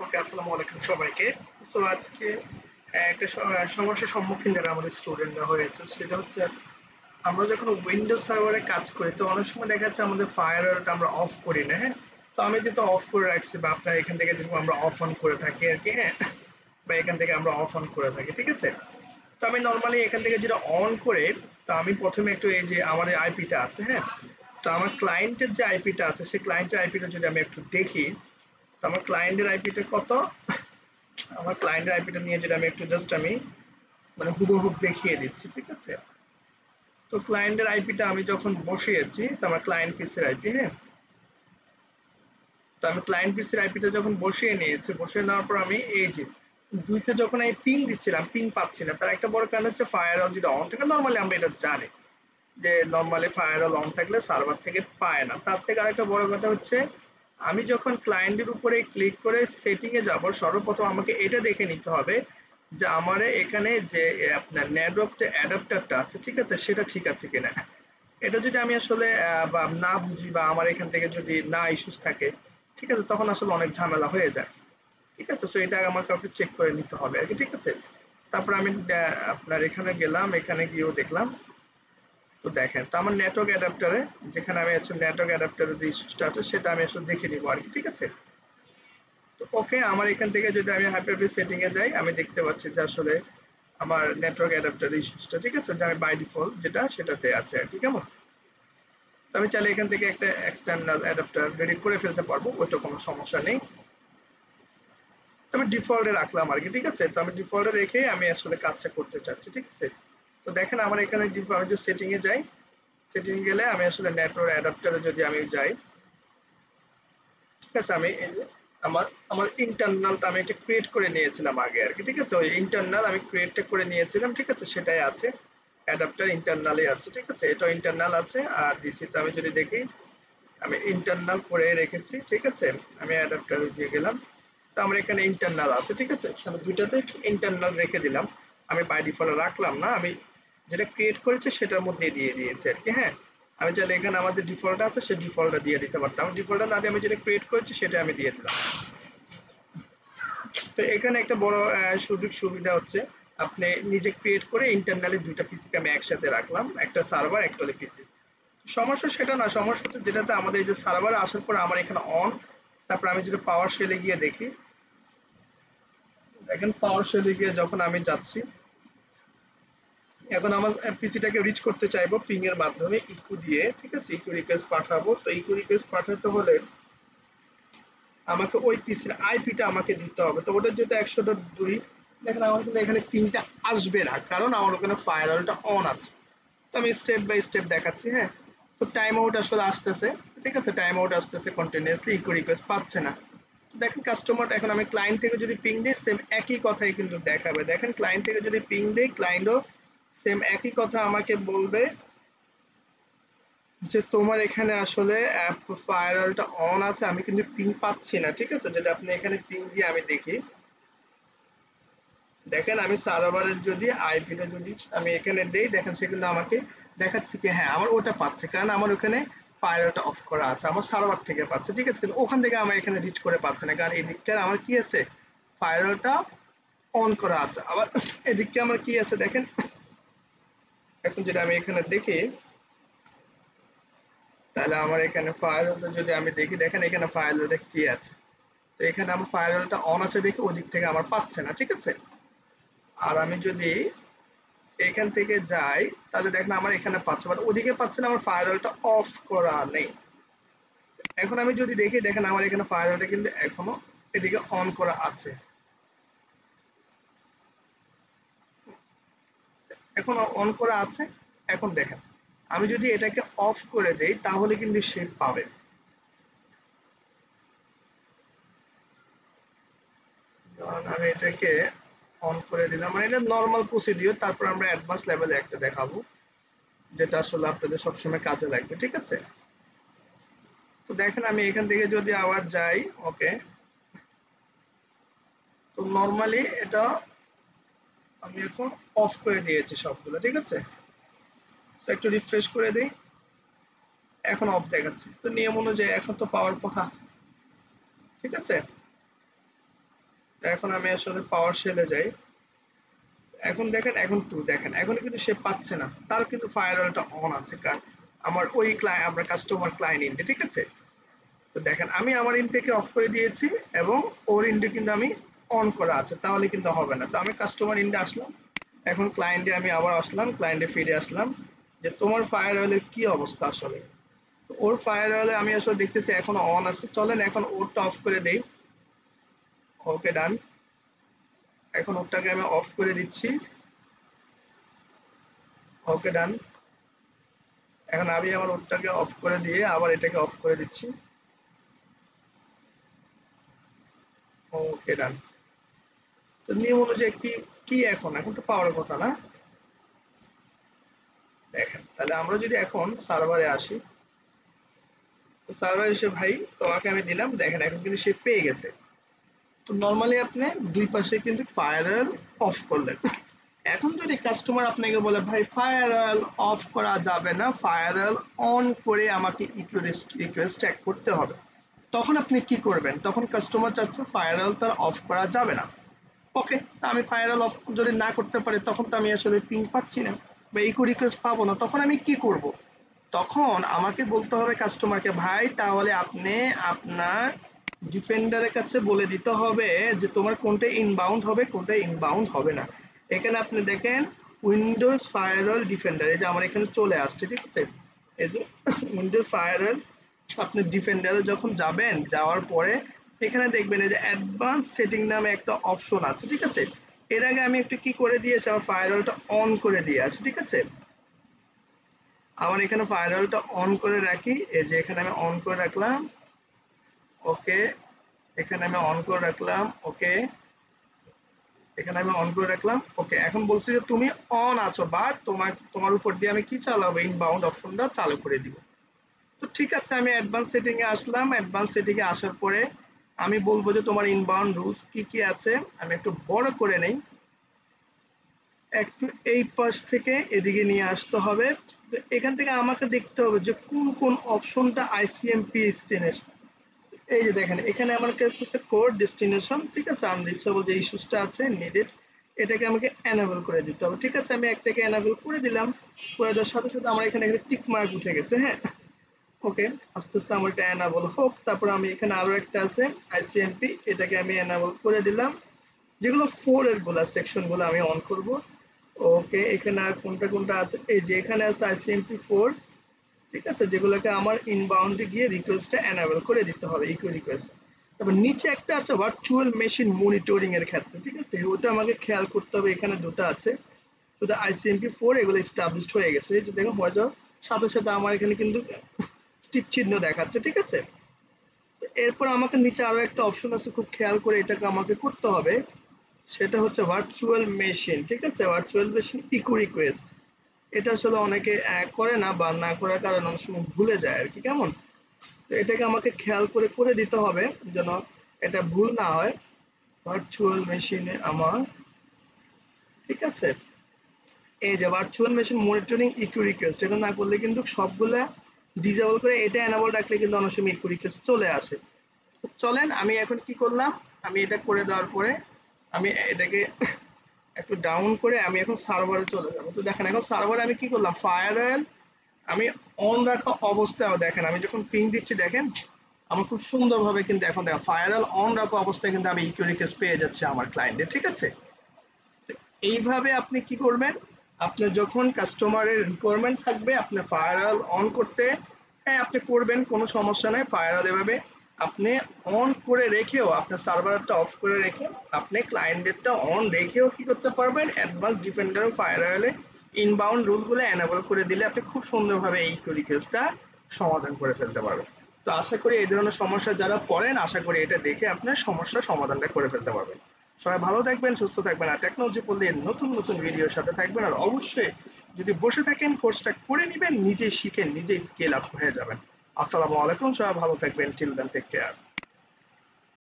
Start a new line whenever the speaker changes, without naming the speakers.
ওকে, আসসালামু আলাইকুম সবাইকে। সো আজকে একটা সমস্যার সম্মুখীন যারা আমাদের স্টুডেন্টরা হয়েছে সেটা হচ্ছে আমরা যখন উইন্ডোজ সার্ভারে কাজ করি তো অনেক সময় দেখা যাচ্ছে আমাদের ফায়ারওয়ালটা আমরা অফ করি না, হ্যাঁ? তো আমি যেহেতু অফ করে রাখছি বা আপনার এখান থেকে যেরকম আমরা অফ অন করে থাকি আর কি, হ্যাঁ? বা এখান থেকে আমরা অফ অন করে থাকি, ঠিক আছে? তো আমি নর্মালি এখান থেকে যেটা অন করে তো আমি প্রথমে একটু এই যে আমার আইপিটা আছে, হ্যাঁ? তো আমার ক্লায়েন্টের যে আইপিটা আছে সেই ক্লায়েন্টের আইপিটা যদি আমি একটু দেখি, তো আমার ক্লায়েন্টের আইপিটা কত, আমার ক্লায়েন্টের আইপিটা নিয়ে যেটা আমি একটু জাস্ট আমি মানে হুবহু দেখিয়ে দিচ্ছি, ঠিক আছে? তো ক্লায়েন্টের আইপিটা আমি যখন বসিয়েছি তো আমার ক্লায়েন্ট পিসির আইপি, হ্যাঁ? তো আমি ক্লায়েন্ট পিসির আইপিটা যখন বসিয়ে নিয়েছি, বসিয়ে নেওয়ার পর আমি এই যে দুইটা যখন আমি পিং দিচ্ছিলাম পিং পাচ্ছি না, তার একটা বড় কারণ হচ্ছে ফায়ারওয়াল যেটা অন থাকে, নর্মালি আমরা এটা জানি যে নর্মালি ফায়ারওয়াল অন থাকলে সার্ভার থেকে পায় না। তার থেকে আরেকটা বড় কথা হচ্ছে আমি যখন ক্লায়েন্টের উপরে ক্লিক করে সেটিং এ যাব সর্বপ্রথম আমাকে এটা দেখে নিতে হবে যে আমার এখানে যে আপনার নেটওয়ার্ক যে অ্যাডাপ্টারটা আছে, ঠিক আছে, সেটা ঠিক আছে কিনা। এটা যদি আমি আসলে বা না বুঝি বা আমার এখান থেকে যদি না ইস্যুস থাকে, ঠিক আছে, তখন আসলে অনেক ঝামেলা হয়ে যায়, ঠিক আছে। সো এটা আমার কাউকে চেক করে নিতে হবে আর কি, ঠিক আছে। তারপর আমি আপনার এখানে গেলাম, এখানে গিয়েও দেখলাম। তো দেখেন, তো আমার নেটওয়ার্ক অ্যাডাপ্টারে যেখানে আমি আছে নেটওয়ার্ক অ্যাডাপ্টারের যে ইস্যুসটা আছে সেটা আমি আসলে দেখে নিবো আর কি, ঠিক আছে। তো ওকে, আমার এখান থেকে যদি আমি হাইপার-ভি সেটিং এ যাই আমি দেখতে পাচ্ছি যে আসলে আমার নেটওয়ার্ক অ্যাডাপ্টারের ইস্যুসটা, ঠিক আছে, যে আমি বাই ডিফল্ট যেটা সেটাতে আছে আর কি, কেমন। তো আমি চাইলে এখান থেকে একটা এক্সটার্নাল অ্যাডাপ্টার রেডি করে ফেলতে পারবো, ওইটা কোনো সমস্যা নেই। তো আমি ডিফল্টে রাখলাম আর কি, ঠিক আছে। তো আমি ডিফল্টে রেখে আমি আসলে কাজটা করতে চাচ্ছি, ঠিক আছে। তো দেখেন আমার এখানে আমি যে সেটিং এ যাই, সেটিং গেলে আমি আসলে নেটওয়ার্ক অ্যাডাপ্টারে যদি আমি যাই, ঠিক আছে, আমি এই যে আমার আমার ইন্টারনালটা আমি একটা ক্রিয়েট করে নিয়েছিলাম আগে আর কি, ঠিক আছে। ওই ইন্টারনাল আমি ক্রিয়েটটা করে নিয়েছিলাম, ঠিক আছে, সেটাই আছে, অ্যাডাপ্টার ইন্টারনালে আছে, ঠিক আছে, এটা ইন্টারনাল আছে। আর ডিসিতে আমি যদি দেখি আমি ইন্টারনাল করে রেখেছি, ঠিক আছে। আমি অ্যাডাপ্টারে দিয়ে গেলাম, তো আমার এখানে ইন্টারনাল আছে, ঠিক আছে, আমি দুইটাতে ইন্টারনাল রেখে দিলাম। আমি বাই ডিফল্ট রাখলাম না, আমি যেটা ক্রিয়েট করেছি সেটার মধ্যে দিয়ে দিয়েছি আর কি, হ্যাঁ। আমি চাইলে এখানে আমার যে ডিফল্ট আছে সেই ডিফল্টটা দিয়ে দিতে পারতাম, ডিফল্টটা না দিয়ে আমি যেটা ক্রিয়েট করেছি সেটা আমি দিয়ে দিলাম। তো এখানে একটা বড় সুযোগ সুবিধা হচ্ছে আপনি নিজে ক্রিয়েট করে ইন্টারনালি দুইটা পিসিকে আমি একসাথে রাখলাম, একটা সার্ভার একটা হলো পিসি। সমস্যা সেটা না, সমস্যা হচ্ছে যেটাতে আমাদের এই যে সার্ভারে আসার পর আমার এখানে অন, তারপর আমি যদি পাওয়ার শেলে গিয়ে দেখি, দেখেন পাওয়ার শেলে গিয়ে যখন আমি যাচ্ছি, এখন আমার পিসিটাকে রিচ করতে চাইবো পিং এর মাধ্যমে ইকো দিয়ে, ঠিক আছে, ইকো রিকোয়েস্ট পাঠাবো। তো ইকো রিকোয়েস্ট পাঠাতে হলে আমাকে ওই পিসির আইপিটা আমাকে দিতে হবে। তো ওটা যেহেতু 100.2, দেখেন আমার কিন্তু এখানে পিংটা আসবে না, কারণ আমার ওখানে ফায়ারওয়ালটা অন আছে। তো আমি স্টেপ বাই স্টেপ দেখাচ্ছি, হ্যাঁ। তো টাইম আউট আসলে আসতেছে, ঠিক আছে, টাইম আউট আসতেছে কন্টিনিউয়াসলি, ইকো রিকোয়েস্ট পাচ্ছে না। দেখেন কাস্টমার, এখন আমি ক্লায়েন্ট থেকে যদি পিং দিই সেম একই কথাই কিন্তু দেখাবে। দেখেন ক্লায়েন্ট থেকে যদি পিং দিই ক্লায়েন্টও সেম একই কথা আমাকে বলবে যে তোমার এখানে আসলে ফায়ারওয়ালটা অন আছে, আমি কিন্তু পিং পাচ্ছি না, ঠিক আছে। যেটা আপনি এখানে পিং দিয়ে আমি দেখি, দেখেন আমি সার্ভারের যদি আইপিটা যদি আমি এখানে দেই, দেখেন সে কিন্তু আমাকে দেখাচ্ছে কি হ্যাঁ আমার ওটা পাচ্ছে, কারণ আমার ওখানে ফায়ারওয়ালটা অফ করা আছে, আমার সার্ভার থেকে পাচ্ছে, ঠিক আছে। কিন্তু ওখান থেকে আমার এখানে রিচ করে পাচ্ছে না, কারণ এই দিকটার আমার কি আছে, ফায়ারওয়ালটা অন করা আছে। আবার এদিকটা আমার কি আছে দেখেন, এখন যেটা আমি এখানে দেখি, তাহলে আমার এখানে ফায়ারওয়ালটা যদি আমি দেখি, দেখেন এখানে ফায়ারওয়ালটা কি আছে। তো এখানে আমার ফায়ারওয়ালটা অন আছে দেখে ওদিক থেকে আমার পাচ্ছে না, ঠিক আছে। আর আমি যদি এখান থেকে যাই তাহলে দেখেন আমার এখানে পাচ্ছে, বাট ওদিকে পাচ্ছে না, আমার ফায়ারওয়ালটা অফ করা নেই। এখন আমি যদি দেখি, দেখেন আমার এখানে ফায়ারওয়ালটা কিন্তু এখনো এদিকে অন করা আছে, এখন অন করা আছে। এখন দেখেন আমি যদি এটাকে অফ করে দেই তাহলে কিন্তু সে পাবে। কারণ আমি এটাকে অন করে দিলাম, মানে এটা নর্মাল প্রসিডিওর, তারপর আমরা অ্যাডভান্স লেভেলে একটা দেখাবো যেটা আসলে আপনাদের সবসময় কাজে লাগবে, ঠিক আছে। তো দেখেন আমি এখান থেকে যদি আবার যাই, ওকে, তো নর্মালি এটা আমি এখন অফ করে দিয়েছি সবগুলো, ঠিক আছে। তো একটু রিফ্রেশ করে দিই, এখন অফ দেখাচ্ছে। তো নিয়ম অনুযায়ী এখন তো পাওয়ার কথা, ঠিক আছে। এখন আমি আসলে পাওয়ার শেলে যাই। এখন দেখেন, এখন টু দেখেন, এখন কিন্তু সে পাচ্ছে না, তার কিন্তু ফায়ারওয়ালটা অন আছে, কারণ আমার ওই ক্লায়েন্ট, আমরা কাস্টমার ক্লায়েন্ট ইন্ডে, ঠিক আছে। তো দেখেন আমি আমার ইনটেকে অফ করে দিয়েছি এবং ওর ইনটে কিন্তু আমি অন করা আছে, তাহলে কিন্তু হবে না। তো আমি কাস্টমার ইনডে আসলাম, এখন ক্লায়েন্টে আমি আবার আসলাম, ক্লায়েন্টে ফিরে আসলাম যে তোমার ফায়ারওয়ালের কি অবস্থা আসলে। তো ওর ফায়ারওয়ালে আমি আসলে দেখতেছি এখনো অন আছে, চলেন এখন ওরটা অফ করে দেই। ওকে ডান, এখন ওরটাকে আমি অফ করে দিচ্ছি। ওকে ডান, এখন আমি আমার ওরটাকে অফ করে দিয়ে আবার এটাকে অফ করে দিচ্ছি। ওকে ডান। তো নিয়ম অনুযায়ী কি কি এখন এখন তো পাওয়ার কথা না। দেখেন তাহলে আমরা যদি এখন সার্ভারে আসি, তো সার্ভার এসে ভাই তোমাকে আমি দিলাম, দেখেন এখন কিন্তু সে পেয়ে গেছে। তো নর্মালি আপনি দুই পাশে কিন্তু ফায়ারওয়েল অফ করলেন। এখন যদি কাস্টমার আপনাকে বলে ভাই ফায়ারওয়েল অফ করা যাবে না, ফায়ারওয়েল অন করে আমাকে রিকোয়েস্ট চেক করতে হবে, তখন আপনি কি করবেন? তখন কাস্টমার চাচ্ছে ফায়ারওয়েল তার অফ করা যাবে না। ওকে, তা আমি ফায়ারওয়েল অফ যদি না করতে পারি, তখন তো আমি আসলে পিং পাচ্ছি না বা ইকো রিকোয়েস্ট পাবো না, তখন আমি কি করব? তখন আমাকে বলতে হবে কাস্টমারকে, ভাই তাহলে আপনি আপনার ডিফেন্ডারের কাছে বলে দিতে হবে যে তোমার কোনটা ইনবাউন্ড হবে, কোনটা ইনবাউন্ড হবে না। এখানে আপনি দেখেন উইন্ডোজ ফায়ারওয়াল ডিফেন্ডার, এই যে আমার এখানে চলে আসছে, ঠিক আছে। এই যে উইন্ডোজ ফায়ারওয়াল, আপনি ডিফেন্ডারে যখন যাবেন, যাওয়ার পরে এখানে দেখবেন এই যে অ্যাডভান্স সেটিং নামে একটা অপশন আছে, ঠিক আছে। এর আগে আমি একটু কি করে দিয়েছি, আমার ফায়ারওয়ালটা অন করে দিয়ে আসি, ঠিক আছে। আমার এখানে ফায়ারওয়ালটা অন করে রাখি, এই যে এখানে আমি অন করে রাখলাম। ওকে, এখানে আমি অন করে রাখলাম। ওকে, এখানে আমি অন করে রাখলাম। ওকে, এখন বলছি যে তুমি অন আছো, বাট তোমার উপর দিয়ে আমি কি চালাবো, ইনবাউন্ড অপশনটা চালু করে দিব। তো ঠিক আছে, আমি অ্যাডভান্স সেটিং এ আসলাম। অ্যাডভান্স সেটিং এ আসার পরে আমি বলবো যে তোমার ইনবাউন্ড রুলস কি কি আছে। আমি একটু বড় করে নেই, একটু এই পাশ থেকে এদিকে নিয়ে আসতে হবে। তো এখান থেকে আমাকে দেখতে হবে যে কোন কোন অপশনটা আইসিএমপি ডেস্টিনেশন। এই যে দেখেন এখানে আমার কাছে কোড ডেস্টিনেশন, ঠিক আছে, আনরিচেবল যে ইস্যুসটা আছে নিডেড, এটাকে আমাকে এনাবল করে দিতে হবে। ঠিক আছে, আমি একটাকে এনাবল করে দিলাম। করে দেওয়ার সাথে সাথে আমার এখানে একটা টিক মার্ক উঠে গেছে, হ্যাঁ। ওকে, আস্তে আস্তে আমার এটা এনাবল হোক। তারপর আমি এখানে আরো একটা আছে আইসিএমপি, এটাকে আমি এনাবল করে দিলাম। যেগুলো 4 এর গুলা সেকশন গুলো আমি অন করব। ওকে, এখানে আর কোনটা কোনটা আছে, এই যে এখানে আছে ICMP4, ঠিক আছে, যেগুলোকে আমার ইনবাউন্ডে গিয়ে রিকোয়েস্টটা এনাবল করে দিতে হবে, ইকো রিকোয়েস্ট। তারপর নিচে একটা আছে ভার্চুয়াল মেশিন মনিটরিং এর ক্ষেত্রে, ঠিক আছে, ওটা আমাকে খেয়াল করতে হবে। এখানে দুটো আছে, শুধু ICMP4 এগুলো এস্টাবলিশড হয়ে গেছে, এই যে দেখো হয়ে যাওয়ার সাথে সাথে আমার এখানে কিন্তু টিক চিহ্ন দেখাচ্ছে, ঠিক আছে। এরপর আমাকে নিচে আরো একটা অপশন আছে, খুব খেয়াল করে এটাকে আমাকে করতে হবে। সেটা হচ্ছে ভার্চুয়াল মেশিন, ঠিক আছে, ভার্চুয়াল মেশিন ইকো রিকোয়েস্ট। এটা আসলে অনেকে করে না বা না করার কারণে অনেক সময় ভুলে যায় আর কি, কেমন। তো এটাকে আমাকে খেয়াল করে করে দিতে হবে যেন এটা ভুল না হয়। ভার্চুয়াল মেশিনে আমার, ঠিক আছে, এই যে virtual machine monitoring echo request, এটা না করলে কিন্তু সবগুলা ডিসেবল করে এটা এনাবল রাখলে কিন্তু অনেক সময় ইকো রিকোয়েস্ট চলে আসে। তো চলেন আমি এখন কি করলাম, আমি এটা করে দেওয়ার পরে আমি এটাকে একটু ডাউন করে আমি এখন সার্ভারে চলে যাবো। তো দেখেন এখন সার্ভারে আমি কি করলাম, ফায়ারওয়েল আমি অন রাখা অবস্থায়, দেখেন আমি যখন পিং দিচ্ছি, দেখেন আমার খুব সুন্দরভাবে কিন্তু এখন দেখেন ফায়ারওয়েল অন রাখা অবস্থায় কিন্তু আমি ইকো রিকোয়েস্ট পেয়ে যাচ্ছি আমার ক্লায়েন্টের, ঠিক আছে। তো এইভাবে আপনি কি করবেন, আপনার যখন কাস্টমারের রিকোয়ারমেন্ট থাকবে আপনি ফায়ারওয়াল অন করতে, হ্যাঁ আপনি করবেন, কোনো সমস্যা নেই। ফায়ারওয়াল এভাবে আপনি অন করে রেখেও, আপনার সার্ভারটা অফ করে রেখে আপনি ক্লায়েন্টেরটা অন রেখেও কি করতে পারবেন, অ্যাডভান্স ডিফেন্ডার ফায়ারওয়ালে ইনবাউন্ড রুলগুলো এনাবল করে দিলে আপনি খুব সুন্দরভাবে এই রিকোয়েস্টটা সমাধান করে ফেলতে পারবেন। তো আশা করি এই ধরনের সমস্যা যারা পড়েন, আশা করি এটা দেখে আপনার সমস্যার সমাধানটা করে ফেলতে পারবেন। সবাই ভালো থাকবেন, সুস্থ থাকবেন, আর টেকনোলজি পড়লে নতুন নতুন ভিডিওর সাথে থাকবেন। আর অবশ্যই যদি বসে থাকেন কোর্সটা করে নেবেন, নিজেই শিখেন, নিজেই স্কেল আপ হয়ে যাবেন। আসসালামু আলাইকুম, সবাই ভালো থাকবেন, টিল দেন, টেক কেয়ার।